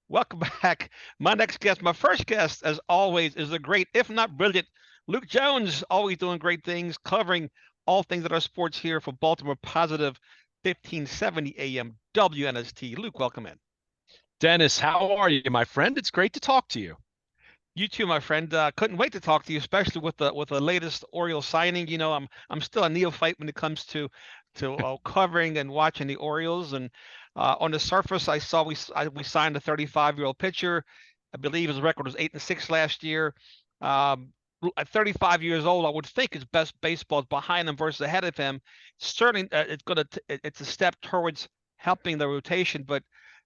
Welcome back. My first guest, as always, is the great, if not brilliant, Luke Jones, always doing great things, covering all things that are sports here for Baltimore Positive 1570 AM WNST. Luke, welcome in. Dennis, how are you, my friend? It's great to talk to you. You too, my friend. Couldn't wait to talk to you, especially with the latest Orioles signing. I'm still a neophyte when it comes to covering and watching the Orioles. And on the surface, I saw we signed a 35-year-old pitcher. I believe his record was 8-6 last year. At 35 years old, I would think his best baseball is behind him versus ahead of him. Certainly, it's a step towards helping the rotation, but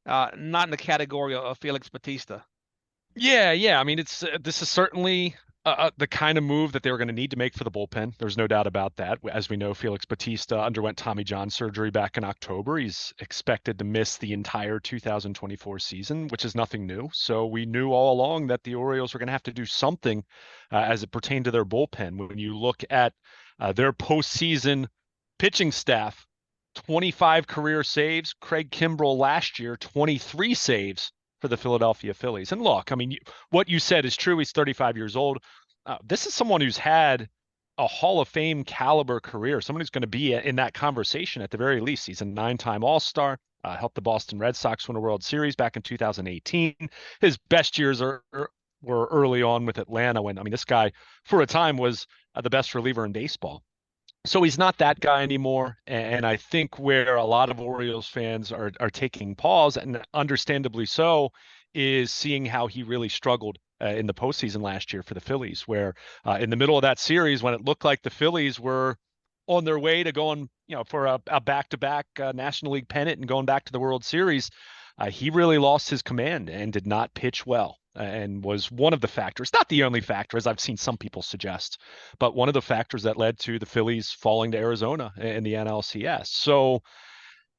not in the category of Felix Batista. Yeah. I mean, it's this is certainly the kind of move that they were going to need to make for the bullpen. There's no doubt about that. As we know, Felix Batista underwent Tommy John surgery back in October. He's expected to miss the entire 2024 season, which is nothing new. So we knew all along that the Orioles were going to have to do something as it pertained to their bullpen. When you look at their postseason pitching staff, 25 career saves. Craig Kimbrel last year, 23 saves for the Philadelphia Phillies. And look, I mean, what you said is true. He's 35 years old. This is someone who's had a Hall of Fame caliber career, someone who's going to be in that conversation at the very least. He's a nine-time All-Star, helped the Boston Red Sox win a World Series back in 2018. His best years were early on with Atlanta when, I mean, this guy for a time was the best reliever in baseball. So he's not that guy anymore. And I think where a lot of Orioles fans are taking pause, and understandably so, is seeing how he really struggled in the postseason last year for the Phillies, where in the middle of that series, when it looked like the Phillies were on their way to going, for a back-to-back National League pennant and going back to the World Series, he really lost his command and did not pitch well. And was one of the factors, not the only factor, as I've seen some people suggest, but one of the factors that led to the Phillies falling to Arizona in the NLCS. So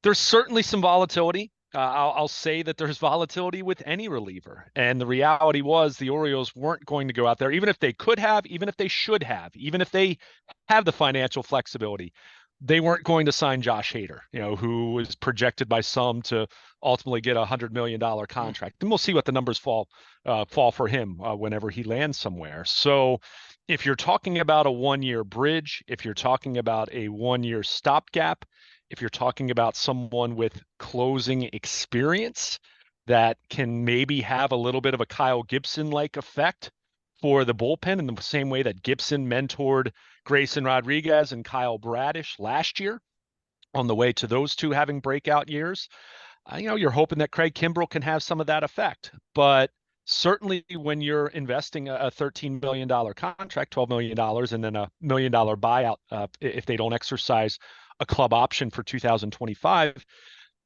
there's certainly some volatility. I'll say that there's volatility with any reliever. And the reality was the Orioles weren't going to go out there, even if they could have, even if they should have, even if they have the financial flexibility. They weren't going to sign Josh Hader, who was projected by some to ultimately get $100 million contract. And we'll see what the numbers fall for him whenever he lands somewhere. So if you're talking about a 1 year bridge, if you're talking about a 1 year stopgap, if you're talking about someone with closing experience that can maybe have a little bit of a Kyle Gibson like effect for the bullpen in the same way that Gibson mentored Grayson Rodriguez and Kyle Bradish last year on the way to those two having breakout years, you're hoping that Craig Kimbrel can have some of that effect. But certainly when you're investing a $13 million contract, $12 million, and then $1 million buyout if they don't exercise a club option for 2025,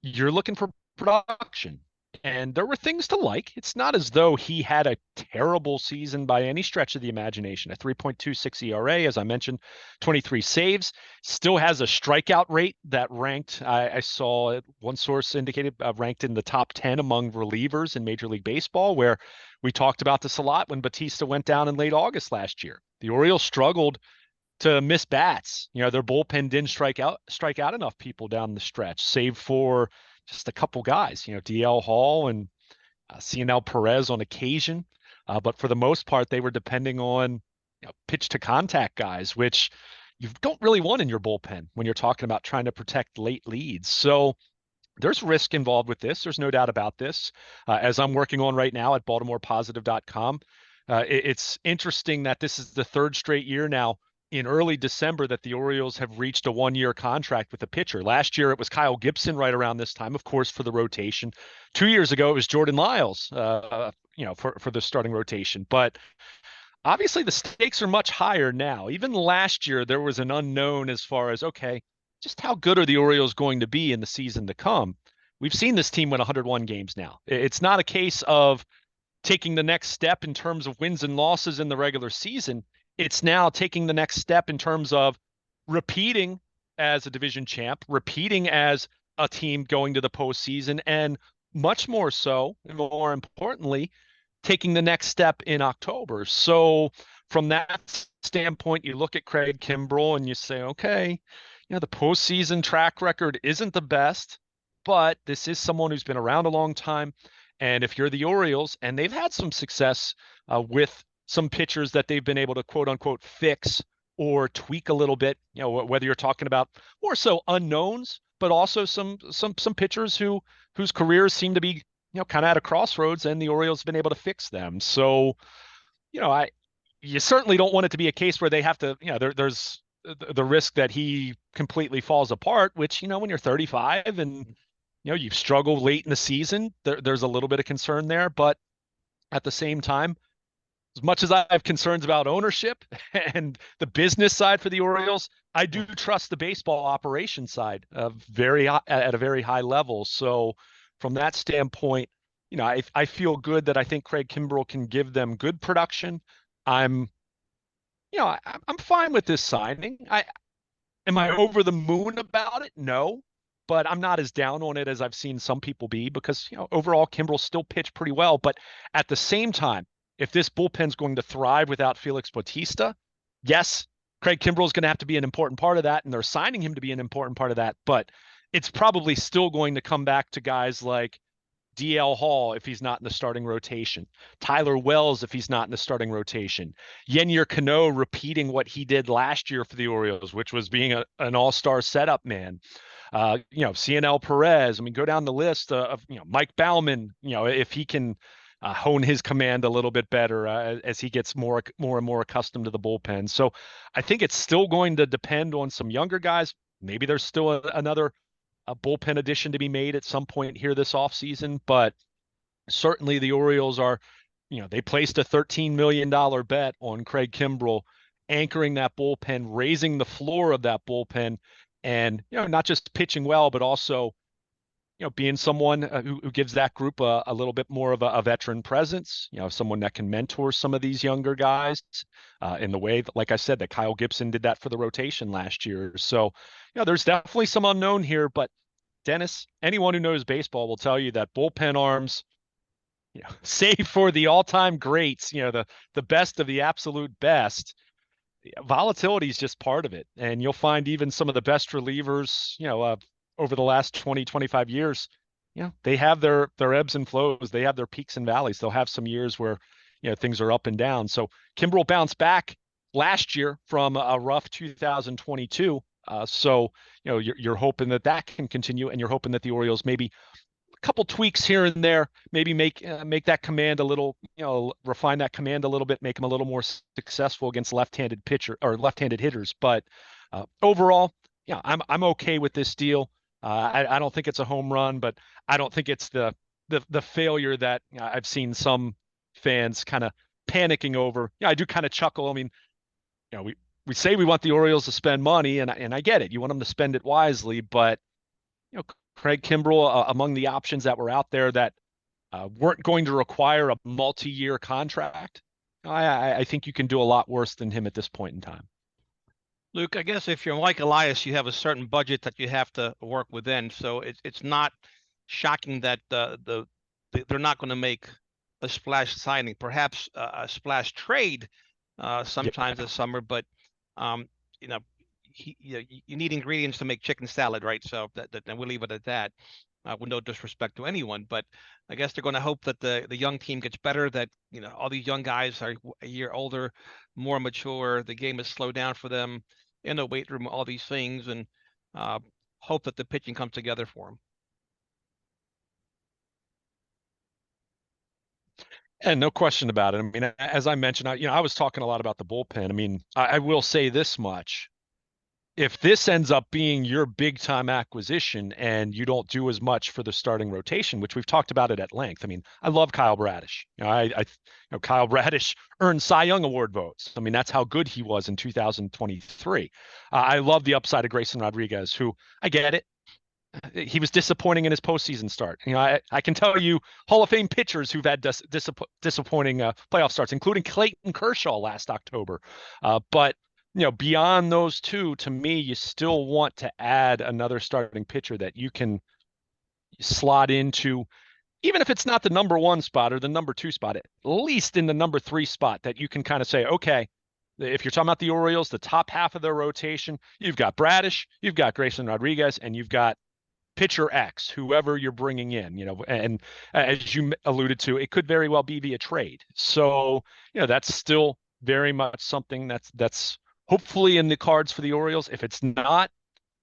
you're looking for production. And there were things to like. It's not as though he had a terrible season by any stretch of the imagination. A 3.26 ERA, as I mentioned, 23 saves, still has a strikeout rate that ranked, I saw one source indicated, ranked in the top 10 among relievers in Major League Baseball, where we talked about this a lot when Batista went down in late August last year. The Orioles struggled to miss bats. Their bullpen didn't strike out enough people down the stretch, save for just a couple guys, DL Hall and CNL Perez on occasion. But for the most part, they were depending on pitch to contact guys, which you don't really want in your bullpen when you're talking about trying to protect late leads. So there's risk involved with this. There's no doubt about this. As I'm working on right now at BaltimorePositive.com, it's interesting that this is the third straight year now in early December that the Orioles have reached a 1 year contract with a pitcher. Last year, it was Kyle Gibson right around this time, of course, for the rotation. 2 years ago, it was Jordan Lyles, for the starting rotation. But obviously, the stakes are much higher now. Even last year, there was an unknown as far as, okay, just how good are the Orioles going to be in the season to come? We've seen this team win 101 games now. It's not a case of taking the next step in terms of wins and losses in the regular season. It's now taking the next step in terms of repeating as a division champ, repeating as a team going to the postseason, and much more so, and more importantly, taking the next step in October. So from that standpoint, you look at Craig Kimbrel and you say, okay, the postseason track record isn't the best, but this is someone who's been around a long time. And if you're the Orioles, and they've had some success with some pitchers that they've been able to quote unquote fix or tweak a little bit, whether you're talking about more so unknowns, but also some pitchers whose careers seem to be, kind of at a crossroads, and the Orioles have been able to fix them. So, I you certainly don't want it to be a case where they have to, there's the risk that he completely falls apart, which, when you're 35 and, you've struggled late in the season, there's a little bit of concern there. But at the same time, as much as I have concerns about ownership and the business side for the Orioles, I do trust the baseball operation side at a very high level. So from that standpoint, I feel good that I think Craig Kimbrel can give them good production. I'm, I'm fine with this signing. Am I over the moon about it? No, but I'm not as down on it as I've seen some people be, because, overall Kimbrel still pitched pretty well. But at the same time, if this bullpen's going to thrive without Felix Bautista, yes, Craig Kimbrel is going to have to be an important part of that, and they're signing him to be an important part of that. But it's probably still going to come back to guys like DL Hall if he's not in the starting rotation, Tyler Wells if he's not in the starting rotation, Yennier Cano repeating what he did last year for the Orioles, which was being an all-star setup man. CNL Perez. I mean, go down the list of Mike Baumann. If he can hone his command a little bit better as he gets more and more accustomed to the bullpen. So I think it's still going to depend on some younger guys. Maybe there's still another bullpen addition to be made at some point here this offseason, but certainly the Orioles are, they placed a $13 million bet on Craig Kimbrel, anchoring that bullpen, raising the floor of that bullpen, and, not just pitching well, but also, being someone who gives that group a little bit more of a veteran presence, someone that can mentor some of these younger guys in the way that, like I said, that Kyle Gibson did that for the rotation last year. So, there's definitely some unknown here, but Dennis, anyone who knows baseball will tell you that bullpen arms, save for the all-time greats, the best of the absolute best, volatility is just part of it. And you'll find even some of the best relievers, over the last 20, 25 years, they have their ebbs and flows. They have their peaks and valleys. They'll have some years where, things are up and down. So Kimbrel bounced back last year from a rough 2022. So, you're hoping that can continue, and you're hoping that the Orioles maybe a couple tweaks here and there, maybe make that command a little, refine that command a little bit, make them a little more successful against left-handed hitters. But overall, I'm okay with this deal. I don't think it's a home run, but I don't think it's the failure that I've seen some fans kind of panicking over. I do kind of chuckle. I mean, we say we want the Orioles to spend money, and I get it. You want them to spend it wisely, but Craig Kimbrel, among the options that were out there that weren't going to require a multi-year contract, I think you can do a lot worse than him at this point in time. Luke, I guess if you're like Elias, you have a certain budget that you have to work within. So it's not shocking that they're not going to make a splash signing, perhaps a splash trade sometimes this summer. But you need ingredients to make chicken salad, right? So and we'll leave it at that. With no disrespect to anyone, but I guess they're going to hope that the young team gets better, that all these young guys are a year older, more mature, the game is slowed down for them in the weight room, all these things, and hope that the pitching comes together for them. And no question about it. I mean, as I mentioned, I was talking a lot about the bullpen. I mean, I will say this much. If this ends up being your big time acquisition and you don't do as much for the starting rotation, which we've talked about it at length. I mean, I love Kyle Bradish. Kyle Bradish earned Cy Young Award votes. I mean, that's how good he was in 2023. I love the upside of Grayson Rodriguez, who, I get it, he was disappointing in his postseason start. I can tell you Hall of Fame pitchers who've had disappointing playoff starts, including Clayton Kershaw last October. But beyond those two, to me, you still want to add another starting pitcher that you can slot into, even if it's not the number one spot or the number two spot, at least in the number three spot, that you can kind of say, okay, if you're talking about the Orioles, the top half of their rotation, you've got Bradish, you've got Grayson Rodriguez, and you've got pitcher X, whoever you're bringing in, and as you alluded to, it could very well be via trade. So, that's still very much something that's hopefully in the cards for the Orioles. If it's not,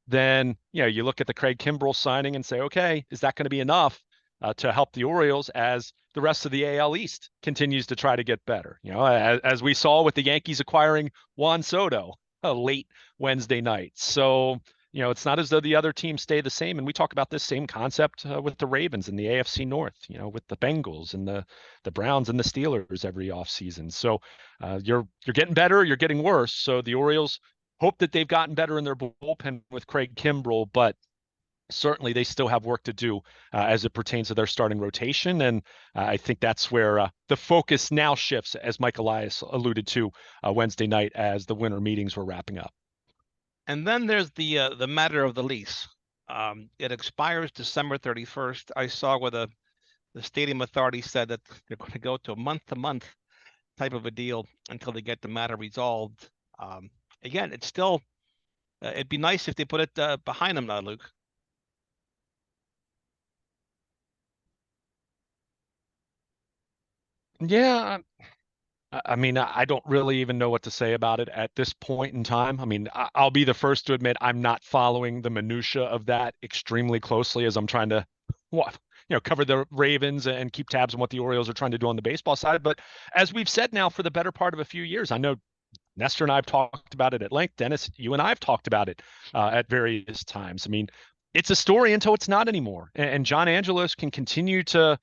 then you look at the Craig Kimbrel signing and say, okay, is that going to be enough to help the Orioles as the rest of the AL East continues to try to get better? As we saw with the Yankees acquiring Juan Soto late Wednesday night. So, it's not as though the other teams stay the same. And we talk about this same concept with the Ravens and the AFC North, with the Bengals and the Browns and the Steelers every offseason. So you're getting better, you're getting worse. So the Orioles hope that they've gotten better in their bullpen with Craig Kimbrel, but certainly they still have work to do as it pertains to their starting rotation. And I think that's where the focus now shifts, as Mike Elias alluded to Wednesday night as the winter meetings were wrapping up. And then there's the matter of the lease. It expires December 31st. I saw where the stadium authority said that they're going to go to a month-to-month type of a deal until they get the matter resolved. Again, it's still, it'd be nice if they put it behind them now, Luke. Yeah, I mean, I don't really even know what to say about it at this point in time. I mean, I'll be the first to admit I'm not following the minutia of that extremely closely as I'm trying to, cover the Ravens and keep tabs on what the Orioles are trying to do on the baseball side. But as we've said now for the better part of a few years, I know Nestor and I have talked about it at length. Dennis, you and I have talked about it at various times. I mean, it's a story until it's not anymore. And John Angelos can continue to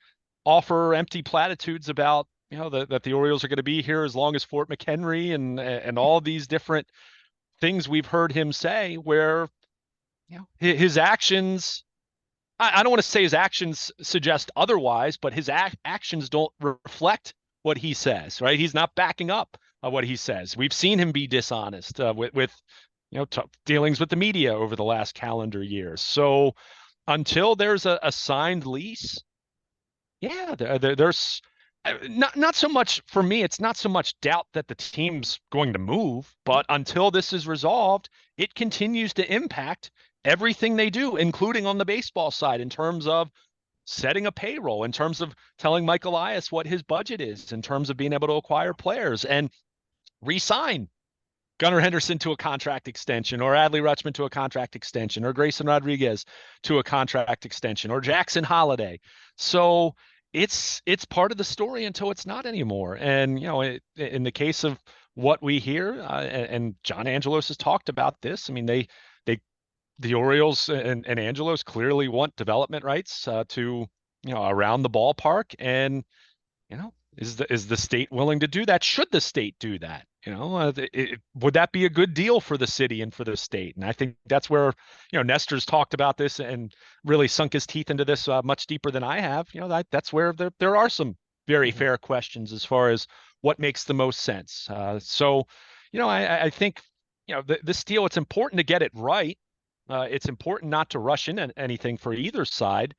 offer empty platitudes about that the Orioles are going to be here as long as Fort McHenry and all these different things we've heard him say, where his actions, I don't want to say his actions suggest otherwise, but his actions don't reflect what he says, right? He's not backing up what he says. We've seen him be dishonest with dealings with the media over the last calendar year. So until there's a signed lease, there's not so much for me. It's not so much doubt that the team's going to move, but until this is resolved, it continues to impact everything they do, including on the baseball side, in terms of setting a payroll, in terms of telling Mike Elias what his budget is, in terms of being able to acquire players and re-sign Gunnar Henderson to a contract extension, or Adley Rutschman to a contract extension, or Grayson Rodriguez to a contract extension, or Jackson Holiday. So it's part of the story until it's not anymore. And in the case of what we hear, and John Angelos has talked about this. I mean, the Orioles and Angelos clearly want development rights to around the ballpark, and is the state willing to do that? Should the state do that? Would that be a good deal for the city and for the state? And I think that's where Nestor's talked about this and really sunk his teeth into this much deeper than I have. That's where there are some very fair questions as far as what makes the most sense. So I think this deal, it's important to get it right. It's important not to rush into anything for either side.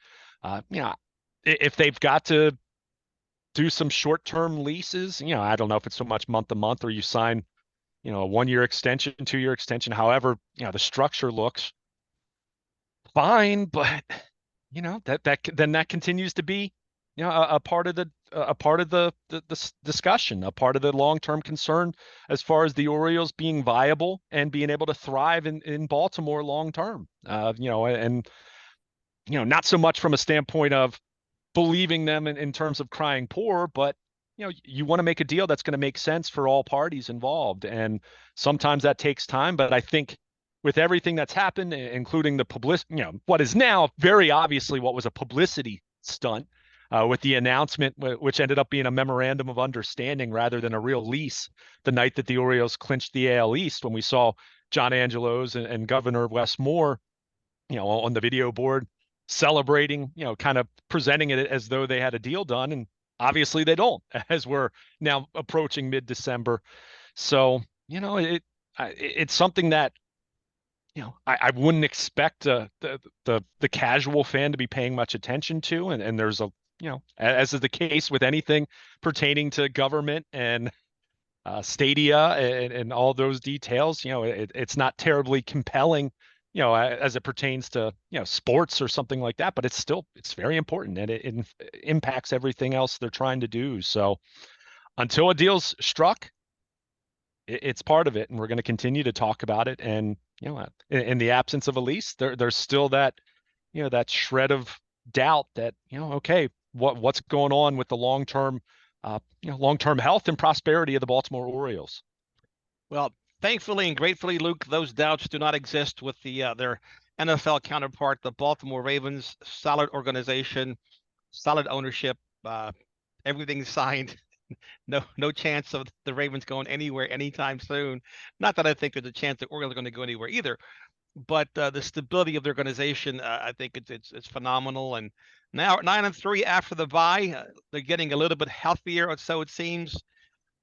If they've got to do some short-term leases, I don't know if it's so much month to month or you sign, a 1-year extension, 2-year extension, however, the structure looks fine, but that continues to be, a part of the discussion, a part of the long-term concern as far as the Orioles being viable and being able to thrive in Baltimore long-term. And not so much from a standpoint of believing them in terms of crying poor, but you want to make a deal that's going to make sense for all parties involved. And sometimes that takes time, but I think with everything that's happened, including the publicity, what is now very obviously what was a publicity stunt with the announcement, which ended up being a memorandum of understanding rather than a real lease, the night that the Orioles clinched the AL East, when we saw John Angelos and Governor Wes Moore, on the video board celebrating, kind of presenting it as though they had a deal done. And obviously they don't, as we're now approaching mid-December. So, it's something that, I wouldn't expect the casual fan to be paying much attention to. And there's as is the case with anything pertaining to government and stadia and all those details, it's not terribly compelling as it pertains to, sports or something like that, but it's very important, and it impacts everything else they're trying to do. So until a deal's struck, it's part of it, and we're going to continue to talk about it. And, in the absence of a lease, there's still that, that shred of doubt that, okay, what's going on with the long-term health and prosperity of the Baltimore Orioles? Well, thankfully and gratefully, Luke, those doubts do not exist with their NFL counterpart, the Baltimore Ravens. Solid organization, solid ownership, everything's signed. No chance of the Ravens going anywhere anytime soon. Not that I think there's a chance the Orioles are going to go anywhere either, but the stability of the organization, I think it's phenomenal. And now 9-3 after the bye, they're getting a little bit healthier, or so it seems.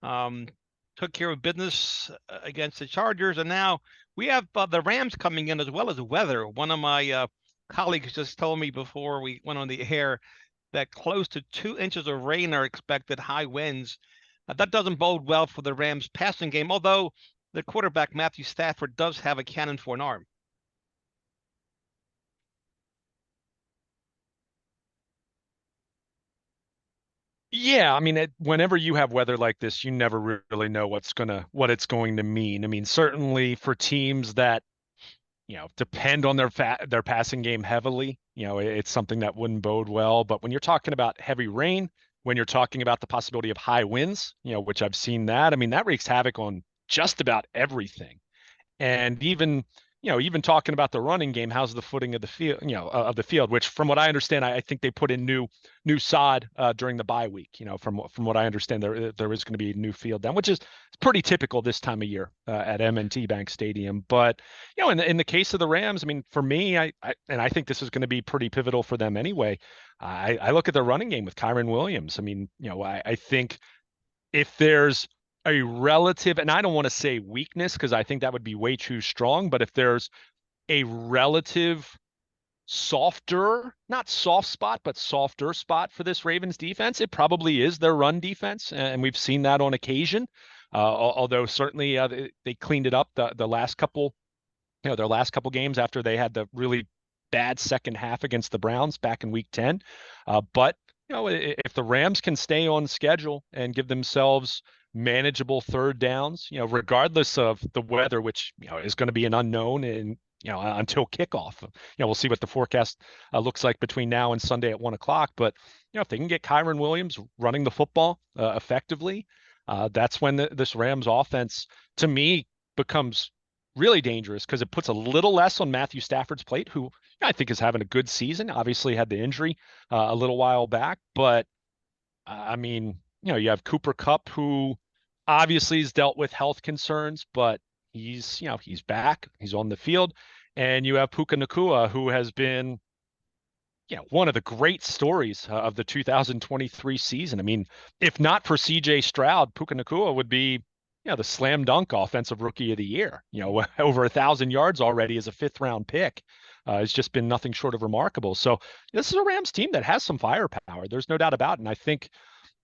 Um, Took care of business against the Chargers, and now we have the Rams coming in as well as weather. One of my colleagues just told me before we went on the air that close to 2 inches of rain are expected, high winds. That doesn't bode well for the Rams passing game, although the quarterback, Matthew Stafford, does have a cannon for an arm. Yeah, I mean, whenever you have weather like this, you never really know what it's going to mean. I mean, certainly for teams that, depend on their passing game heavily, it's something that wouldn't bode well. But when you're talking about heavy rain, when you're talking about the possibility of high winds, which I've seen that, I mean, that wreaks havoc on just about everything. And even talking about the running game, how's the footing of the field, of the field, which from what I understand, I think they put in new sod during the bye week. From what I understand, there is going to be a new field down, which is pretty typical this time of year at M&T Bank Stadium. But in the case of the Rams, I mean, for me, I think this is going to be pretty pivotal for them anyway. I look at their running game with Kyron Williams. I mean, I think if there's a relative, and I don't want to say weakness because I think that would be way too strong, but if there's a relative softer, not soft spot, but softer spot for this Ravens defense, it probably is their run defense. And we've seen that on occasion. Although certainly they cleaned it up the last couple, their last couple games after they had the really bad second half against the Browns back in week 10. But if the Rams can stay on schedule and give themselves manageable third downs, regardless of the weather, which, is going to be an unknown and, until kickoff, we'll see what the forecast looks like between now and Sunday at 1 o'clock. But, if they can get Kyron Williams running the football effectively, that's when this Rams offense, to me, becomes really dangerous because it puts a little less on Matthew Stafford's plate, who I think is having a good season. Obviously had the injury a little while back, but I mean, you have Cooper Kupp, who obviously has dealt with health concerns, but he's back, he's on the field, and you have Puka Nacua, who has been, one of the great stories of the 2023 season. I mean, if not for C.J. Stroud, Puka Nacua would be, the slam dunk offensive rookie of the year. Over 1,000 yards already as a fifth-round pick. It's just been nothing short of remarkable. So this is a Rams team that has some firepower. There's no doubt about it. And I think,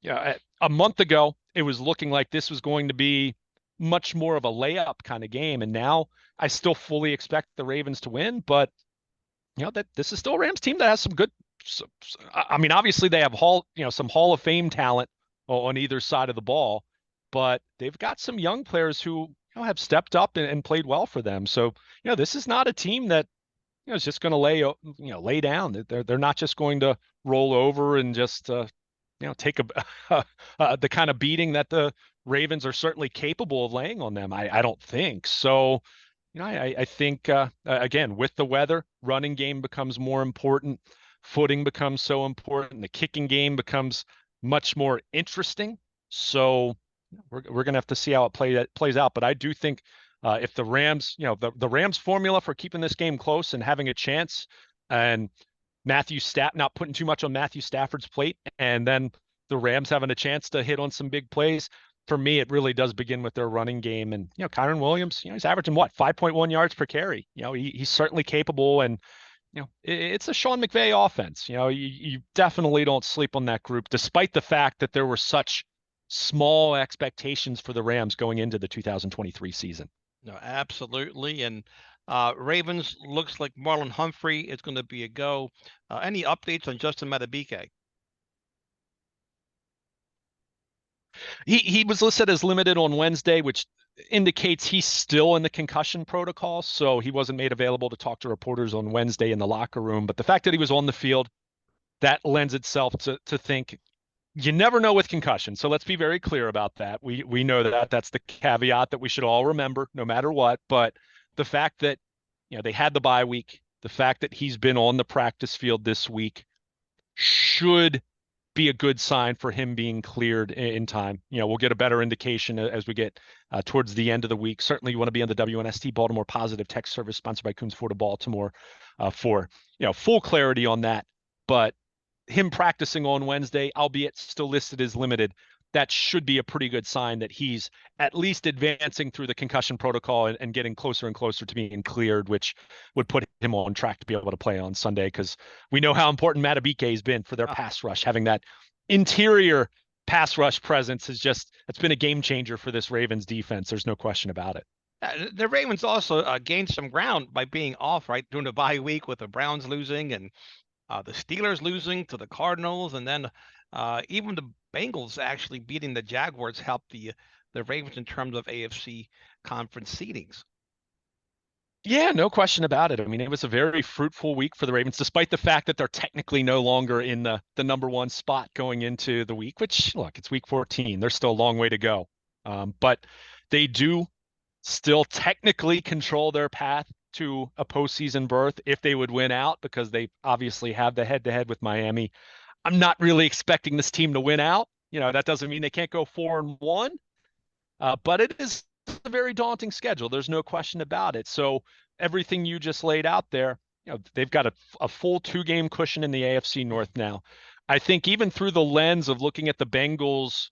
a month ago, it was looking like this was going to be much more of a layup kind of game. And now I still fully expect the Ravens to win, but that this is still a Rams team that has some good. I mean, obviously they have some Hall of Fame talent on either side of the ball, but they've got some young players who have stepped up and played well for them. So this is not a team that is just going to lay down. They're not just going to roll over and just take the kind of beating that the Ravens are certainly capable of laying on them. I don't think so. I think, again, with the weather, running game becomes more important. Footing becomes so important. The kicking game becomes much more interesting. So we're going to have to see how it plays out. But I do think if the Rams, the Rams formula for keeping this game close and having a chance, and not putting too much on Matthew Stafford's plate, and then the Rams having a chance to hit on some big plays, for me, it really does begin with their running game. And, Kyron Williams, he's averaging 5.1 yards per carry. He's certainly capable. And, it's a Sean McVay offense. You definitely don't sleep on that group, despite the fact that there were such small expectations for the Rams going into the 2023 season. No, absolutely. And Ravens looks like Marlon Humphrey is going to be a go. Any updates on Justin Matabike? He was listed as limited on Wednesday, which indicates he's still in the concussion protocol. So he wasn't made available to talk to reporters on Wednesday in the locker room. But the fact that he was on the field, that lends itself to think you never know with concussion. So let's be very clear about that. We know that that's the caveat that we should all remember no matter what. But the fact that they had the bye week, the fact that he's been on the practice field this week should be a good sign for him being cleared in time. We'll get a better indication as we get towards the end of the week. Certainly, you want to be on the WNST Baltimore Positive Text Service, sponsored by Coons Florida Baltimore, for full clarity on that. But him practicing on Wednesday, albeit still listed as limited, that should be a pretty good sign that he's at least advancing through the concussion protocol and getting closer and closer to being cleared, which would put him on track to be able to play on Sunday, because we know how important Matabike has been for their pass rush. Having that interior pass rush presence it's been a game changer for this Ravens defense. There's no question about it. The Ravens also gained some ground by being off, right, during the bye week, with the Browns losing and the Steelers losing to the Cardinals, and then even the Bengals actually beating the Jaguars helped the Ravens in terms of AFC conference seedings. Yeah, no question about it. I mean, it was a very fruitful week for the Ravens, despite the fact that they're technically no longer in the number one spot going into the week, which, look, it's week 14. There's still a long way to go. But they do still technically control their path to a postseason berth if they would win out, because they obviously have the head-to-head with Miami. I'm not really expecting this team to win out. That doesn't mean they can't go 4-1, but it is a very daunting schedule. There's no question about it. So everything you just laid out there, they've got a full 2-game cushion in the AFC North now. I think even through the lens of looking at the Bengals,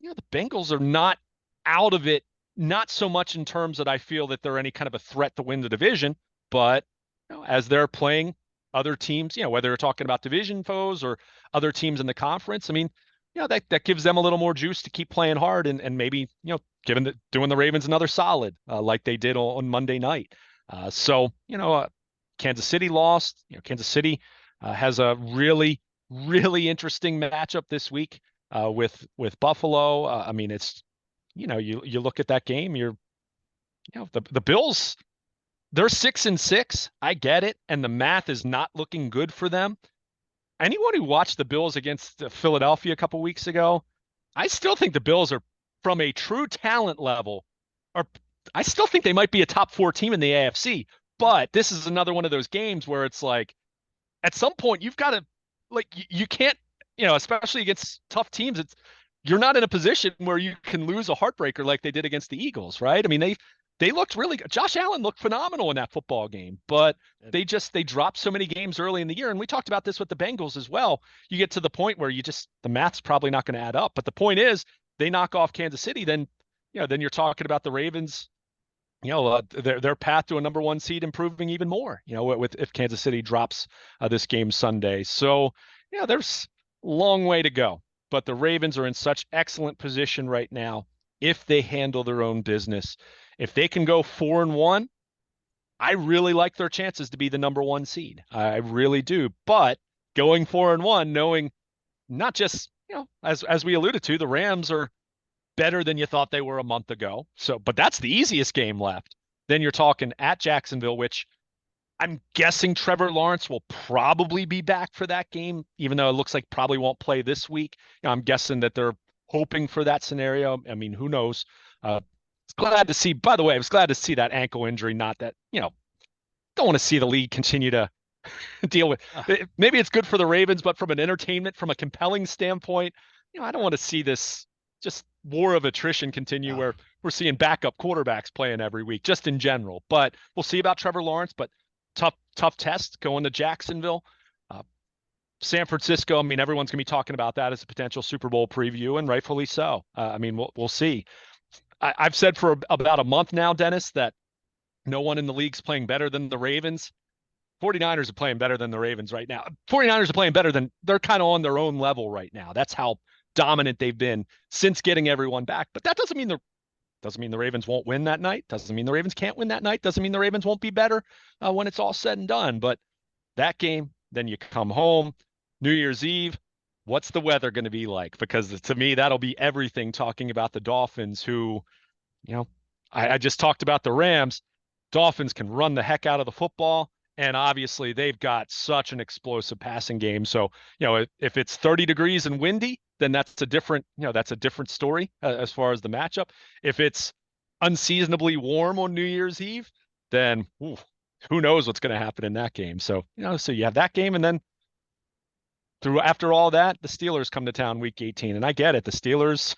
the Bengals are not out of it, not so much in terms that I feel that they're any kind of a threat to win the division, but as they're playing other teams, whether you're talking about division foes or other teams in the conference, I mean, that gives them a little more juice to keep playing hard and maybe, doing the Ravens another solid like they did on Monday night. Kansas City lost. Kansas City has a really, really interesting matchup this week with Buffalo. I mean, it's, you look at that game, the Bills, they're 6-6. I get it. And the math is not looking good for them. Anyone who watched the Bills against Philadelphia a couple weeks ago, I still think the Bills are, from a true talent level, I still think they might be a top 4 team in the AFC. But this is another one of those games where it's like, at some point you've got to, like, you can't, especially against tough teams, you're not in a position where you can lose a heartbreaker like they did against the Eagles, right? I mean, they looked really good. Josh Allen looked phenomenal in that football game, but they dropped so many games early in the year. And we talked about this with the Bengals as well. You get to the point where the math's probably not going to add up. But the point is, they knock off Kansas City, then you're talking about the Ravens, their path to a number 1 seed improving even more, if Kansas City drops this game Sunday. So, there's a long way to go. But the Ravens are in such excellent position right now if they handle their own business. If they can go 4-1, I really like their chances to be the number 1 seed. I really do. But going 4-1, knowing not just, as we alluded to, the Rams are better than you thought they were a month ago. But that's the easiest game left. Then you're talking at Jacksonville, which I'm guessing Trevor Lawrence will probably be back for that game, even though it looks like probably won't play this week. I'm guessing that they're hoping for that scenario. I mean, who knows? Glad to see, by the way, I was glad to see that ankle injury. Not that, don't want to see the league continue to deal with. Maybe it's good for the Ravens, but from an entertainment, from a compelling standpoint, I don't want to see this just war of attrition continue where we're seeing backup quarterbacks playing every week, just in general. But we'll see about Trevor Lawrence. But tough test going to Jacksonville. San Francisco, I mean, everyone's going to be talking about that as a potential Super Bowl preview, and rightfully so. I mean, we'll see. I've said for about a month now, Dennis, that no one in the league's playing better than the Ravens. 49ers are playing better than the Ravens right now. 49ers are playing better than, they're kind of on their own level right now. That's how dominant they've been since getting everyone back. But that doesn't mean Doesn't mean the Ravens won't win that night. Doesn't mean the Ravens can't win that night. Doesn't mean the Ravens won't be better when it's all said and done. But that game, then you come home, New Year's Eve. What's the weather going to be like? Because to me, that'll be everything talking about the Dolphins, who, you know, I just talked about the Rams. Dolphins can run the heck out of the football. And obviously, they've got such an explosive passing game. So, if it's 30 degrees and windy, then that's a different story as far as the matchup. If it's unseasonably warm on New Year's Eve, then who knows what's going to happen in that game. So, so you have that game, and then after all that, the Steelers come to town week 18. And I get it. The Steelers,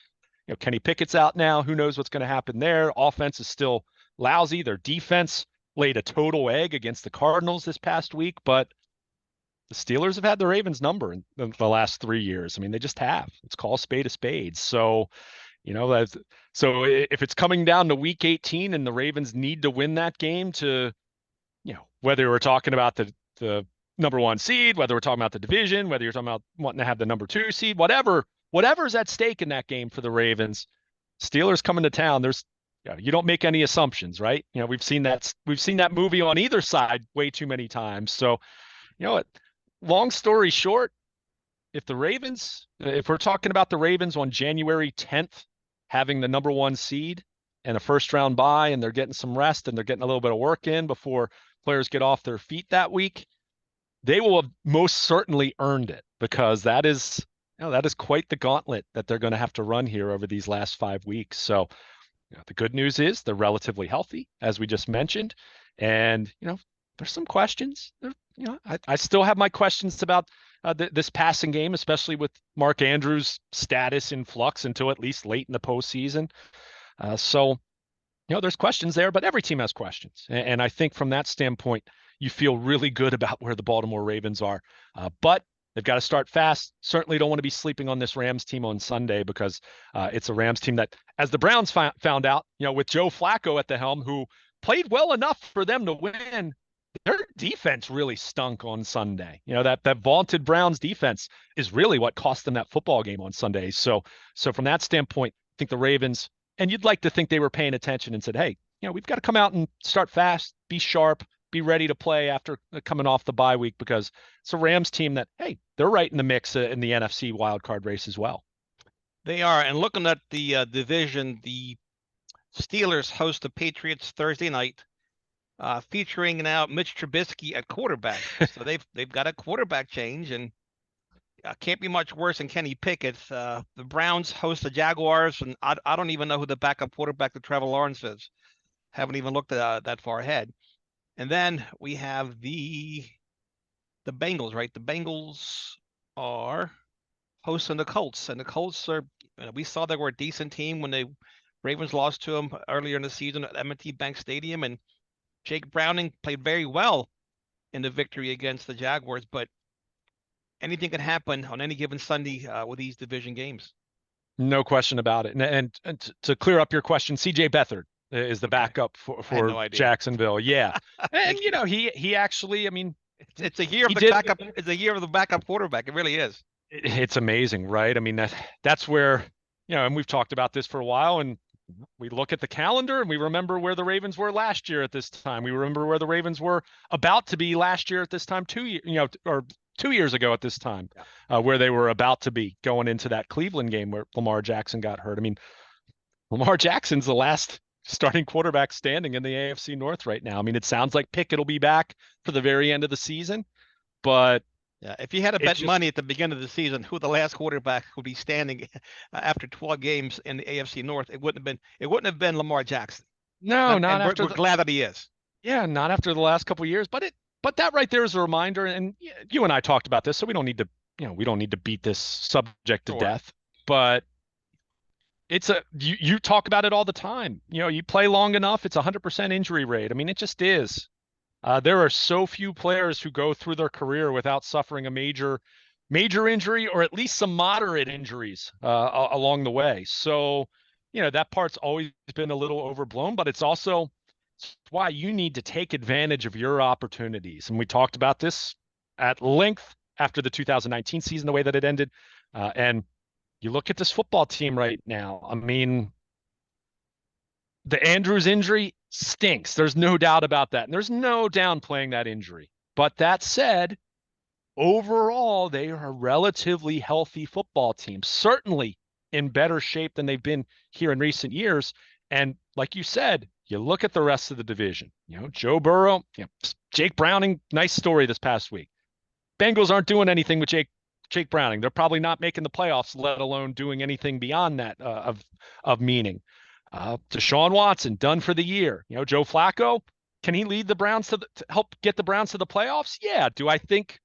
Kenny Pickett's out now. Who knows what's going to happen there? Offense is still lousy. Their defense laid a total egg against the Cardinals this past week, but the Steelers have had the Ravens number in the last 3 years. I mean, they just have. Let's call a spade a spade. So, so if it's coming down to week 18 and the Ravens need to win that game to, whether we're talking about the number 1 seed, whether we're talking about the division, whether you're talking about wanting to have the number 2 seed, whatever's at stake in that game for the Ravens, Steelers coming to town, you don't make any assumptions, right? We've seen that movie on either side way too many times. So, what? Long story short, if we're talking about the Ravens on January 10th, having the number 1 seed and a first round bye, and they're getting some rest and they're getting a little bit of work in before players get off their feet that week, they will have most certainly earned it, because that is quite the gauntlet that they're going to have to run here over these last 5 weeks. So, the good news is they're relatively healthy, as we just mentioned. And, there's some questions. I still have my questions about this passing game, especially with Mark Andrews' status in flux until at least late in the postseason. So, there's questions there, but every team has questions. And I think from that standpoint, you feel really good about where the Baltimore Ravens are. But they've got to start fast. Certainly don't want to be sleeping on this Rams team on Sunday, because it's a Rams team that, as the Browns found out, with Joe Flacco at the helm, who played well enough for them to win, their defense really stunk on Sunday. That vaunted Browns defense is really what cost them that football game on Sunday. So from that standpoint, I think the Ravens, and you'd like to think they were paying attention and said, hey, we've got to come out and start fast, be sharp, be ready to play after coming off the bye week, because it's a Rams team that, hey, they're right in the mix in the NFC wildcard race as well. They are. And looking at the division, the Steelers host the Patriots Thursday night, featuring now Mitch Trubisky at quarterback. So they've got a quarterback change, and can't be much worse than Kenny Pickett. The Browns host the Jaguars, and I don't even know who the backup quarterback to Trevor Lawrence is. Haven't even looked that far ahead. And then we have the Bengals, right? The Bengals are hosting the Colts, and the Colts are. We saw they were a decent team when the Ravens lost to them earlier in the season at M&T Bank Stadium, and Jake Browning played very well in the victory against the Jaguars. But anything can happen on any given Sunday with these division games. No question about it. And to clear up your question, C.J. Beathard is the backup for no Jacksonville. Yeah. And, he actually, I mean, it's a year of the backup. It's a year of the backup quarterback. It really is. It's amazing, right? I mean, that's where, and we've talked about this for a while, and we look at the calendar and we remember where the Ravens were last year at this time. We remember where the Ravens were about to be last year at this time, 2 years ago at this time, where they were about to be going into that Cleveland game where Lamar Jackson got hurt. I mean, Lamar Jackson's the last starting quarterback standing in the AFC North right now. I mean, it sounds like Pickett will be back for the very end of the season, but yeah, if you had to bet money at the beginning of the season who the last quarterback would be standing after 12 games in the AFC North, it wouldn't have been Lamar Jackson. No, not after. We're glad that he is. Yeah, not after the last couple of years, but that right there is a reminder. And you and I talked about this, so we don't need to beat this subject to death. But you talk about it all the time. You play long enough, it's 100% injury rate. I mean, it just is. There are so few players who go through their career without suffering a major injury, or at least some moderate injuries along the way. So, that part's always been a little overblown, but it's also why you need to take advantage of your opportunities. And we talked about this at length after the 2019 season, the way that it ended. And you look at this football team right now. I mean, The Andrews injury stinks. There's no doubt about that. And there's no downplaying that injury. But that said, overall, they are a relatively healthy football team, certainly in better shape than they've been here in recent years. And like you said, you look at the rest of the division. Joe Burrow, Jake Browning, nice story this past week. Bengals aren't doing anything with Jake Browning. They're probably not making the playoffs, let alone doing anything beyond that of meaning. Deshaun Watson done for the year. Joe Flacco, can he lead the Browns to help get the Browns to the playoffs? Yeah. Do I think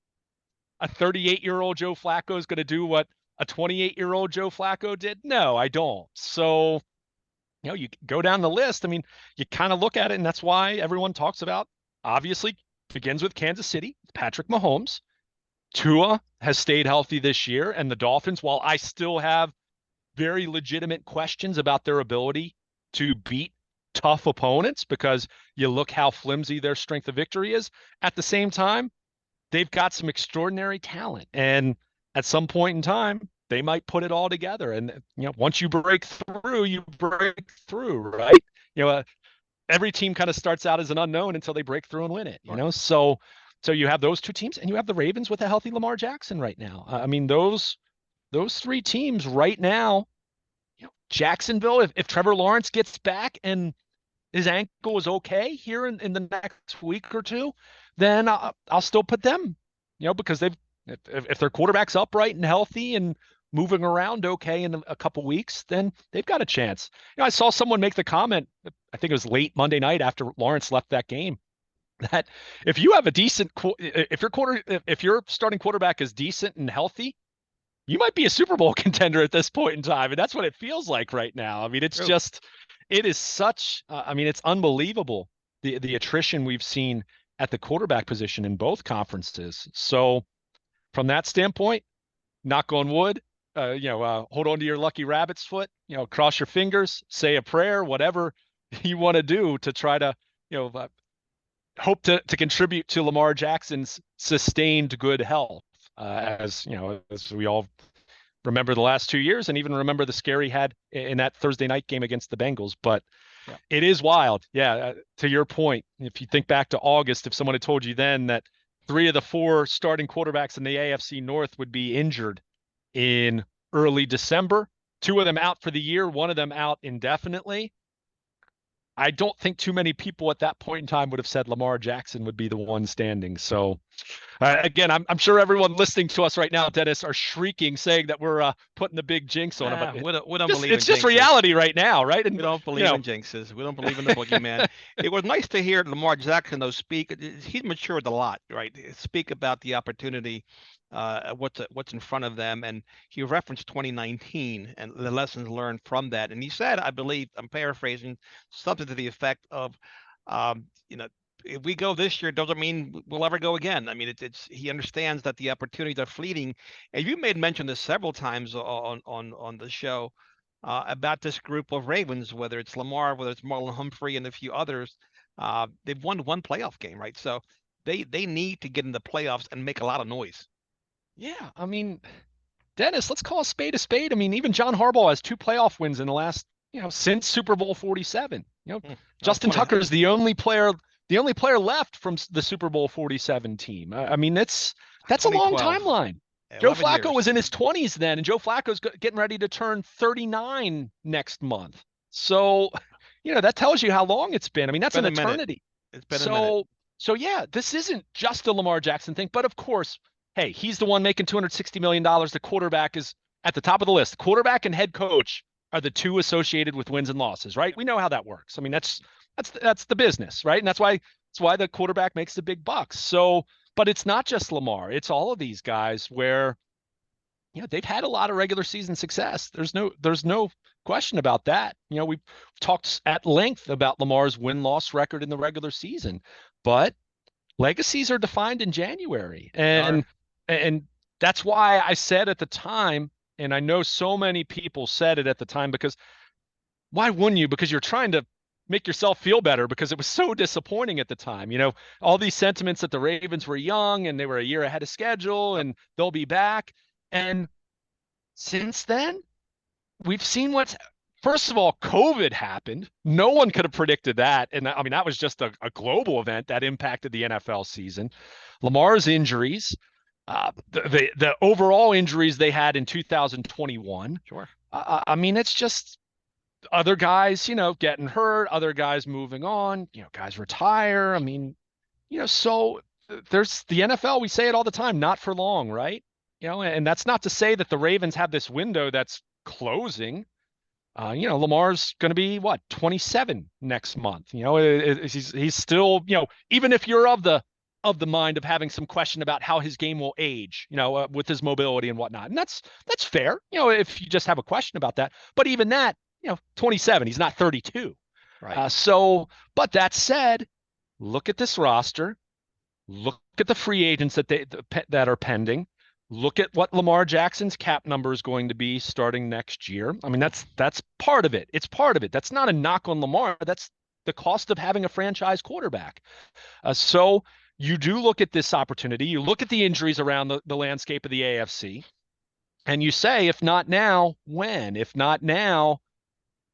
a 38-year-old Joe Flacco is going to do what a 28-year-old Joe Flacco did? No, I don't. So, you go down the list. I mean, you kind of look at it, and that's why everyone talks about, obviously, begins with Kansas City, Patrick Mahomes. Tua has stayed healthy this year, and the Dolphins, while I still have very legitimate questions about their ability to beat tough opponents because you look how flimsy their strength of victory is, at the same time, they've got some extraordinary talent. And at some point in time, they might put it all together. And, once you break through, you break through, right? Every team kind of starts out as an unknown until they break through and win it, So you have those two teams, and you have the Ravens with a healthy Lamar Jackson right now. I mean, those three teams right now, Jacksonville, if Trevor Lawrence gets back and his ankle is okay here in the next week or two, then I'll still put them, because if their quarterback's upright and healthy and moving around okay in a couple weeks, then they've got a chance. I saw someone make the comment, I think it was late Monday night after Lawrence left that game, that if you have a decent, if your starting quarterback is decent and healthy, you might be a Super Bowl contender at this point in time. And that's what it feels like right now. I mean, it's True. just, it is such, it's unbelievable, the attrition we've seen at the quarterback position in both conferences. So from that standpoint, knock on wood, hold on to your lucky rabbit's foot, cross your fingers, say a prayer, whatever you want to do to try to, hope to contribute to Lamar Jackson's sustained good health. As we all remember the last 2 years, and even remember the scare he had in that Thursday night game against the Bengals. But It is wild. Yeah. To your point, if you think back to August, if someone had told you then that 3 of the 4 starting quarterbacks in the AFC North would be injured in early December, 2 of them out for the year, 1 of them out indefinitely, I don't think too many people at that point in time would have said Lamar Jackson would be the one standing. So, again, I'm sure everyone listening to us right now, Dennis, are shrieking, saying that we're putting the big jinx on him. But we don't believe in it's just jinxes. reality right now, right? And we don't believe in jinxes. We don't believe in the boogeyman. It was nice to hear Lamar Jackson, though, speak. He's matured a lot, right? Speak about the opportunity, what's in front of them, and he referenced 2019 and the lessons learned from that. And he said, I believe, I'm paraphrasing, something to the effect of, if we go this year, doesn't mean we'll ever go again. I mean, it's he understands that the opportunities are fleeting, and you made mention this several times on the show about this group of Ravens, whether it's Lamar, whether it's Marlon Humphrey, and a few others. They've won 1 playoff game, right? So they need to get in the playoffs and make a lot of noise. Yeah, I mean, Dennis, let's call a spade a spade. I mean, even John Harbaugh has 2 playoff wins in the last, since Super Bowl 47. Justin Tucker is the only player left from the Super Bowl 47 team. I mean, that's a long timeline. Joe Flacco was in his 20s then, and Joe Flacco's getting ready to turn 39 next month. So, that tells you how long it's been. I mean, that's an eternity. It's been a minute. So yeah, this isn't just a Lamar Jackson thing, but of course, hey, he's the one making $260 million. The quarterback is at the top of the list. Quarterback and head coach are the 2 associated with wins and losses, right? We know how that works. I mean, that's the business, right? And that's why the quarterback makes the big bucks. So, but it's not just Lamar. It's all of these guys where, they've had a lot of regular season success. There's no question about that. We've talked at length about Lamar's win-loss record in the regular season, but legacies are defined in January. And that's why I said at the time, and I know so many people said it at the time, because why wouldn't you? Because you're trying to make yourself feel better, because it was so disappointing at the time. All these sentiments that the Ravens were young and they were a year ahead of schedule and they'll be back. And since then, we've seen first of all, COVID happened. No one could have predicted that. And I mean, that was just a global event that impacted the NFL season. Lamar's injuries, the overall injuries they had in 2021. Sure. I mean, it's just other guys, getting hurt, other guys moving on, guys retire. I mean, so there's the NFL, we say it all the time, not for long, right? And that's not to say that the Ravens have this window that's closing. Lamar's going to be what, 27 next month. He's still, even if you're of the mind of having some question about how his game will age, with his mobility and whatnot. And that's fair, if you just have a question about that. But even that, 27, he's not 32. Right. But that said, look at this roster. Look at the free agents that are pending. Look at what Lamar Jackson's cap number is going to be starting next year. I mean, that's part of it. It's part of it. That's not a knock on Lamar. That's the cost of having a franchise quarterback. So you do look at this opportunity. You look at the injuries around the landscape of the AFC, and you say, if not now, when? If not now,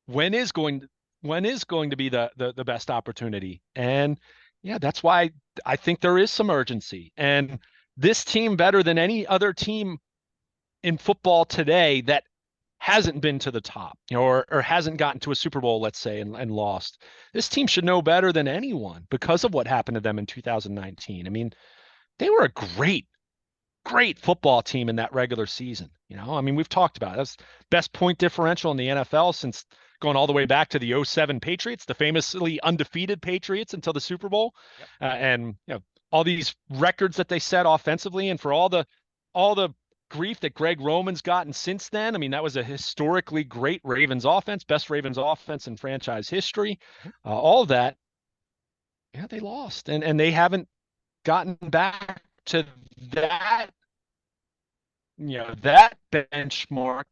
when is going to be the best opportunity? And yeah, that's why I think there is some urgency. And this team, better than any other team in football today that hasn't been to the top, or hasn't gotten to a Super Bowl, let's say, and lost. This team should know better than anyone because of what happened to them in 2019. I mean, they were a great football team in that regular season. I mean, we've talked about it. That's best point differential in the NFL since going all the way back to the '07 Patriots, the famously undefeated Patriots until the Super Bowl. Yep. And all these records that they set offensively, and for all the grief that Greg Roman's gotten since then. I mean, that was a historically great Ravens offense, best Ravens offense in franchise history. All of that, yeah, they lost, and they haven't gotten back to that that benchmark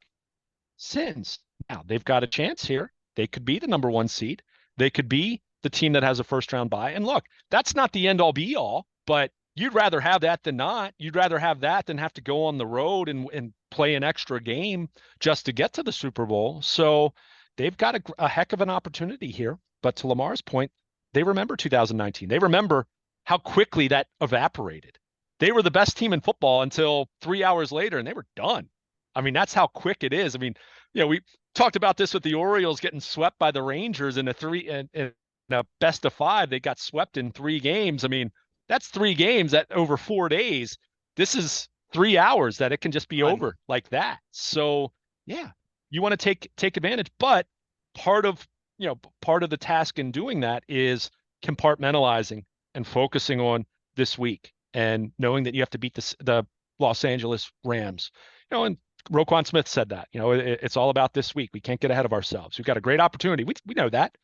since. Now they've got a chance here. They could be the number one seed. They could be the team that has a first round bye. And look, that's not the end all be all, but you'd rather have that than not. You'd rather have that than have to go on the road and play an extra game just to get to the Super Bowl. So they've got a heck of an opportunity here. But to Lamar's point, they remember 2019. They remember how quickly that evaporated. They were the best team in football until 3 hours later, and they were done. I mean, that's how quick it is. I mean, we talked about this with the Orioles getting swept by the Rangers in a best of 5. They got swept in 3 games. I mean, that's 3 games at over 4 days. This is 3 hours that it can just be over like that. So yeah, you want to take advantage, but part of the task in doing that is compartmentalizing and focusing on this week and knowing that you have to beat the Los Angeles Rams. And Roquan Smith said that, it's all about this week. We can't get ahead of ourselves. We've got a great opportunity. We know that.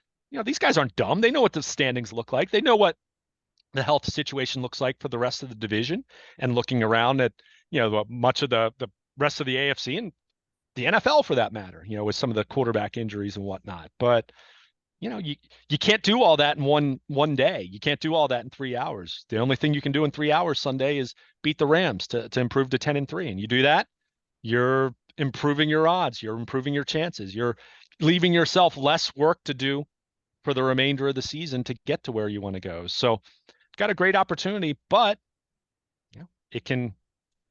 These guys aren't dumb. They know what the standings look like. They know what the health situation looks like for the rest of the division, and looking around at, much of the rest of the AFC and the NFL for that matter, with some of the quarterback injuries and whatnot. But, you can't do all that in one day. You can't do all that in 3 hours. The only thing you can do in 3 hours Sunday is beat the Rams to improve to 10-3. And you do that, you're improving your odds. You're improving your chances. You're leaving yourself less work to do for the remainder of the season to get to where you want to go. So got a great opportunity, but it can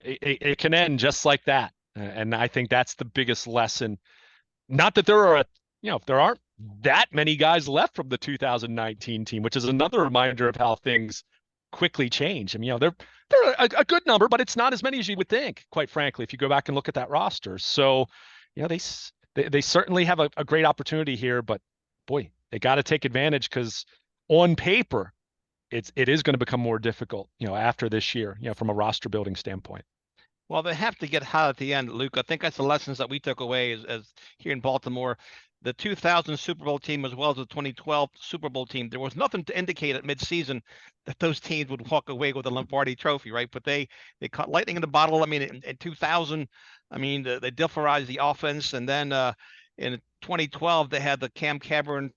end just like that. And I think that's the biggest lesson. Not that there aren't that many guys left from the 2019 team, which is another reminder of how things quickly change. I mean, they're a good number, but it's not as many as you would think, quite frankly, if you go back and look at that roster. So, they certainly have a great opportunity here, but boy, they got to take advantage, because on paper, it is going to become more difficult, after this year, from a roster building standpoint. Well, they have to get hot at the end, Luke. I think that's the lessons that we took away as here in Baltimore. The 2000 Super Bowl team, as well as the 2012 Super Bowl team, there was nothing to indicate at midseason that those teams would walk away with a Lombardi trophy, right? But they caught lightning in the bottle. I mean, in 2000, I mean, they differized the offense. And then in 2012, they had the Cam Cameron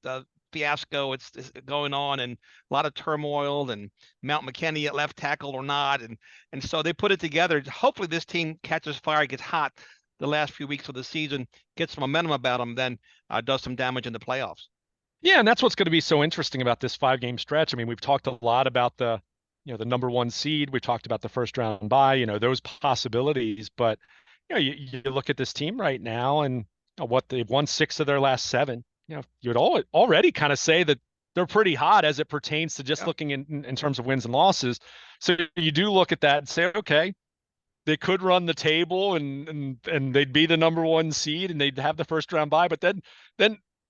fiasco. It's going on, and a lot of turmoil, and Mount McKinney at left tackle or not. And so they put it together. Hopefully this team catches fire, gets hot the last few weeks of the season, gets some momentum about him, then does some damage in the playoffs. Yeah, and that's what's going to be so interesting about this 5 game stretch. I mean, we've talked a lot about the number one seed. We talked about the first round bye, those possibilities. But, you look at this team right now and what they've won 6 of their last 7. You'd already kind of say that they're pretty hot as it pertains to just looking in terms of wins and losses. So you do look at that and say, okay, they could run the table and they'd be the number one seed and they'd have the first round bye. But then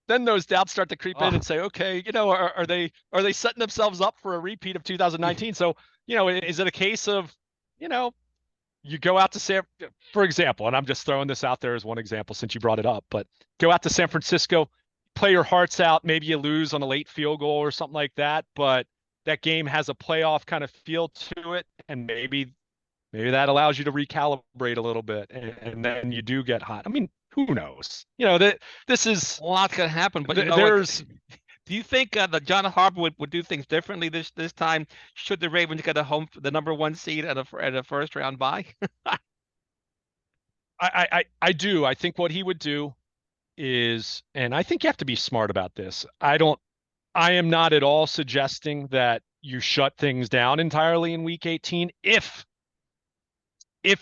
then those doubts start to creep in and say, okay, are they setting themselves up for a repeat of 2019? So, is it a case of, you go out to for example, and I'm just throwing this out there as one example since you brought it up, but go out to San Francisco, play your hearts out. Maybe you lose on a late field goal or something like that, but that game has a playoff kind of feel to it, and maybe that allows you to recalibrate a little bit, and then you do get hot. I mean, who knows? That this is a lot going to happen, but there's. Do you think that John Harbaugh would do things differently this time? Should the Ravens get the number one seed at a first round bye? I do. I think what he would do is, and I think you have to be smart about this. I am not at all suggesting that you shut things down entirely in week 18 if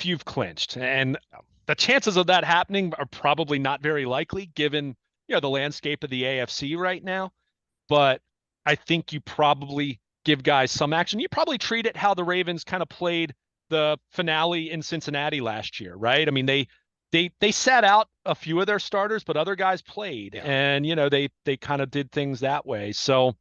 you've clinched. And the chances of that happening are probably not very likely given, the landscape of the AFC right now. But I think you probably give guys some action. You probably treat it how the Ravens kind of played the finale in Cincinnati last year, right? I mean, they sat out a few of their starters, but other guys played, and they kind of did things that way. So,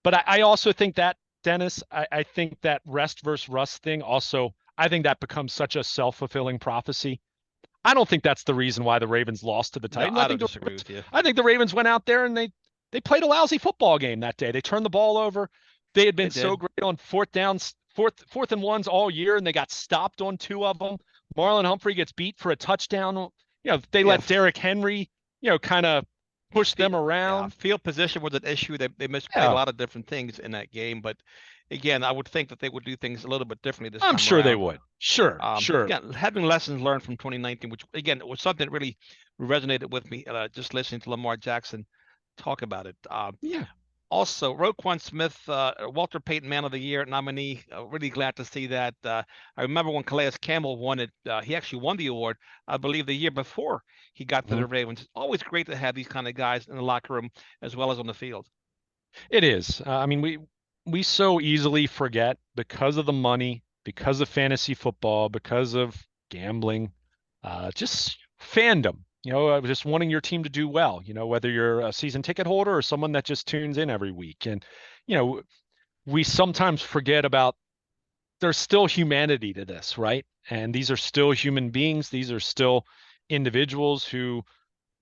but I also think that, Dennis, I think that rest versus rust thing also, I think that becomes such a self-fulfilling prophecy. I don't think that's the reason why the Ravens lost to the Titans. No, I don't disagree with you. I think the Ravens went out there and they played a lousy football game that day. They turned the ball over. They had been so great on fourth and ones all year, and they got stopped on 2 of them. Marlon Humphrey gets beat for a touchdown. They let Derrick Henry, kind of push them around. Yeah, field position was an issue. They misplayed a lot of different things in that game, but again, I would think that they would do things a little bit differently this time. I'm sure around. They would. Sure. Again, having lessons learned from 2019, which again was something that really resonated with me. Just listening to Lamar Jackson talk about it. Also, Roquan Smith, Walter Payton Man of the Year nominee. Really glad to see that. I remember when Calais Campbell won it. He actually won the award, I believe, the year before he got to the Ravens. It's always great to have these kind of guys in the locker room as well as on the field. It is. I mean, we so easily forget because of the money, because of fantasy football, because of gambling, just fandom. Just wanting your team to do well, whether you're a season ticket holder or someone that just tunes in every week. And, we sometimes forget about there's still humanity to this, right? And these are still human beings. These are still individuals who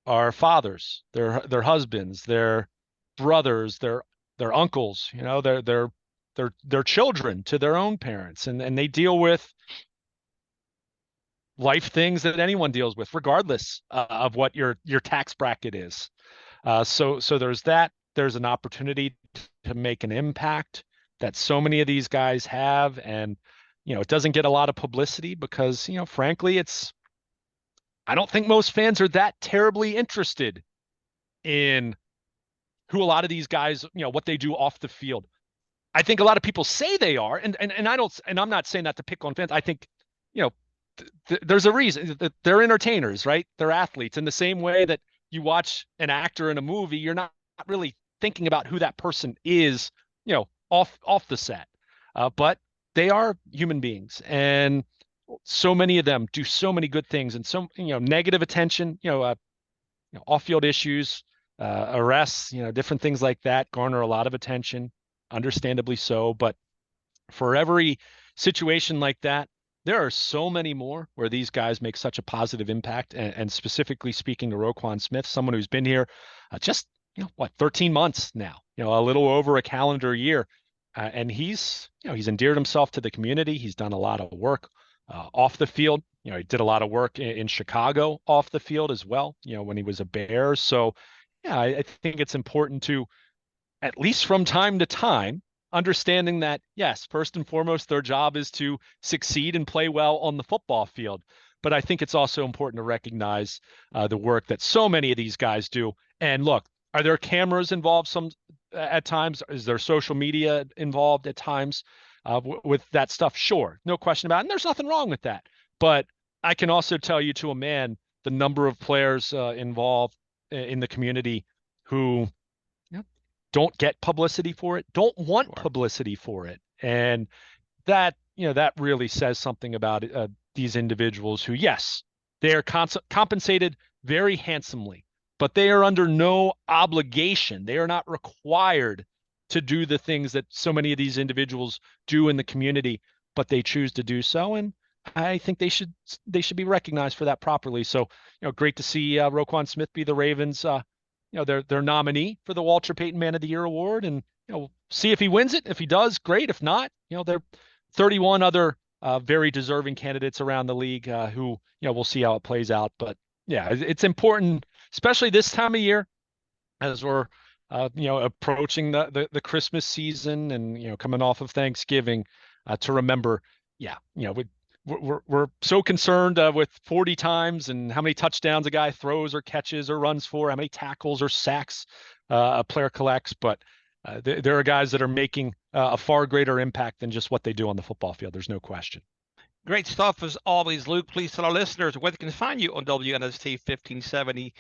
are fathers, their husbands, their brothers, their uncles, their children to their own parents. And they deal with life things that anyone deals with, regardless of what your tax bracket is. So there's that. There's an opportunity to make an impact that so many of these guys have, and it doesn't get a lot of publicity because frankly, I don't think most fans are that terribly interested in who a lot of these guys, what they do off the field. I think a lot of people say they are, and I'm not saying that to pick on fans. I think there's a reason that they're entertainers, right? They're athletes in the same way that you watch an actor in a movie. You're not really thinking about who that person is, off the set. But they are human beings, and so many of them do so many good things, and so, negative attention, off-field issues, arrests, different things like that garner a lot of attention, understandably so. But for every situation like that, there are so many more where these guys make such a positive impact. And specifically speaking to Roquan Smith, someone who's been here just, 13 months now, a little over a calendar year. And he's endeared himself to the community. He's done a lot of work off the field. He did a lot of work in Chicago off the field as well, when he was a Bear. So, I think it's important to, at least from time to time, understanding that, yes, first and foremost, their job is to succeed and play well on the football field. but I think it's also important to recognize the work that so many of these guys do. And look, are there cameras involved at times? Is there social media involved at times with that stuff? Sure, no question about it. And there's nothing wrong with that. But I can also tell you to a man the number of players involved in the community who don't get publicity for it, don't want publicity for it. And that, that really says something about these individuals who, yes, they are compensated very handsomely, but they are under no obligation. They are not required to do the things that so many of these individuals do in the community, but they choose to do so. And I think they should be recognized for that properly. So, great to see Roquan Smith be the Ravens, their nominee for the Walter Payton Man of the Year award, and see if he wins it. If he does, great. If not, there are 31 other very deserving candidates around the league who we'll see how it plays out. But yeah, it's important, especially this time of year, as we're approaching the Christmas season and coming off of Thanksgiving, to remember, we're so concerned with 40 times and how many touchdowns a guy throws or catches or runs for, how many tackles or sacks a player collects, but there are guys that are making a far greater impact than just what they do on the football field. There's no question. Great stuff as always, Luke. Please tell our listeners where they can find you on WNST 1570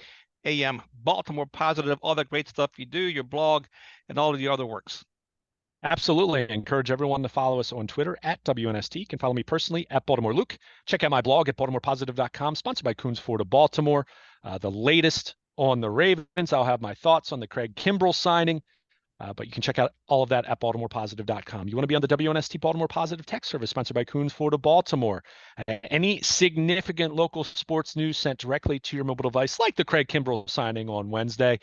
AM Baltimore Positive, all the great stuff you do, your blog, and all of the other works. Absolutely. I encourage everyone to follow us on Twitter at WNST. You can follow me personally at Baltimore Luke. Check out my blog at BaltimorePositive.com, sponsored by Coons Ford of Baltimore. The latest on the Ravens. I'll have my thoughts on the Craig Kimbrel signing. But you can check out all of that at BaltimorePositive.com. You want to be on the WNST Baltimore Positive Text Service, sponsored by Coons Ford of Baltimore. Any significant local sports news sent directly to your mobile device, like the Craig Kimbrel signing on Wednesday,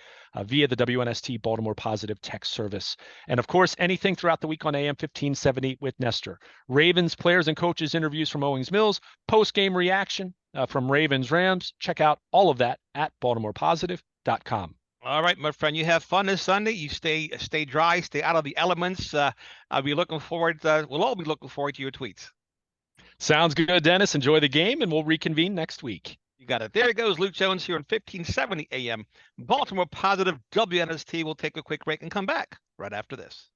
via the WNST Baltimore Positive Text Service. And of course, anything throughout the week on AM 1570 with Nestor. Ravens players and coaches interviews from Owings Mills, post-game reaction from Ravens Rams. Check out all of that at BaltimorePositive.com. All right, my friend, you have fun this Sunday. You stay dry, stay out of the elements. I'll be looking forward. We'll all be looking forward to your tweets. Sounds good, Dennis. Enjoy the game, and we'll reconvene next week. You got it. There it goes, Luke Jones here on 1570 AM. Baltimore Positive WNST. We'll take a quick break and come back right after this.